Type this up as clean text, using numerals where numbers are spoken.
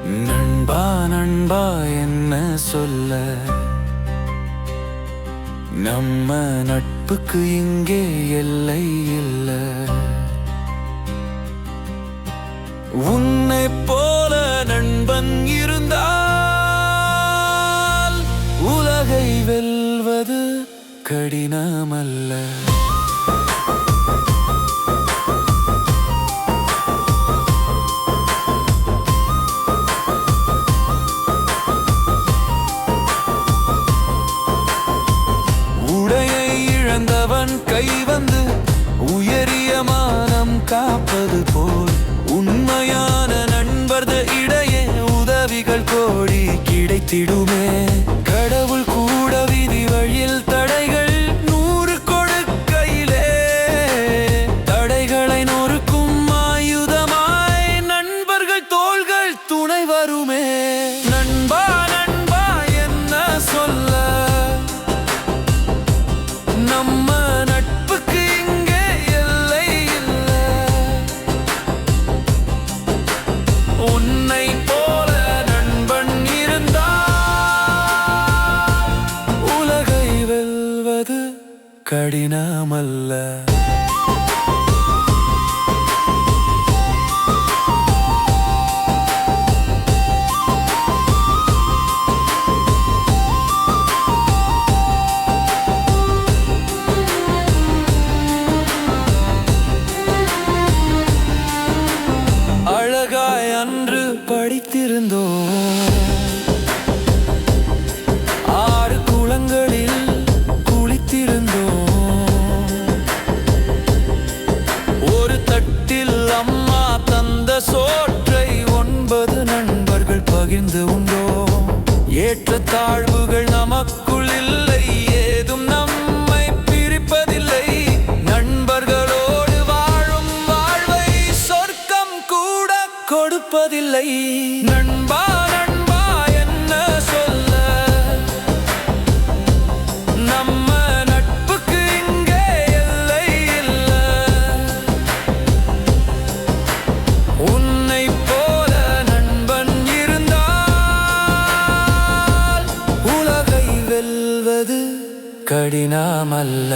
நண்பா நண்பா என்ன சொல்ல, நம்ம நட்புக்கு இங்கே எல்லை இல்ல. உன்னை போல நண்பன் இருந்தால் உலகை வெல்வது கடினமல்ல. கை வந்து உயரிய மானம் காப்பது போல் உண்மையான நண்பர்கள் இடையே உதவிகள் கோடி கிடைத்திடுமே. கடவுள் கூட விதி வழியில் தடைகள் 100 கொடுக்கையிலே தடைகளை நொறுக்கும் ஆயுதமாய் நண்பர்கள் தோள்கள் துணை வருமே. நண்பா நண்பா என்ன சொல்ல, நம்ம நட்புக்கு இங்கே எல்லை இல்ல. உன்னை போல நண்பன் இருந்தால் உலகை வெல்வது கடினமல்ல. அழகாய் அன்று படித்திருந்தோம், 6 குளங்களில் குளித்திருந்தோம். ஒரு தட்டில் அம்மா தந்த சோற்றை 9 நண்பர்கள் பகிர்ந்து உண்டோம். ஏற்ற தாழ்வுகள் நமக்குள் இல்லை, ஏதும் நம்மை பிரிப்பதில்லை. நண்பர்களோடு வாழும் வாழ்வை சொர்க்கம் கூட கொடுப்பதில்லை. நண்பா நண்பா என்ன சொல்ல, நம்ம நட்புக்கு இங்கே எல்லை இல்ல. உன்னை போல நண்பன் இருந்தால் உலகை வெல்வது கடினமல்ல.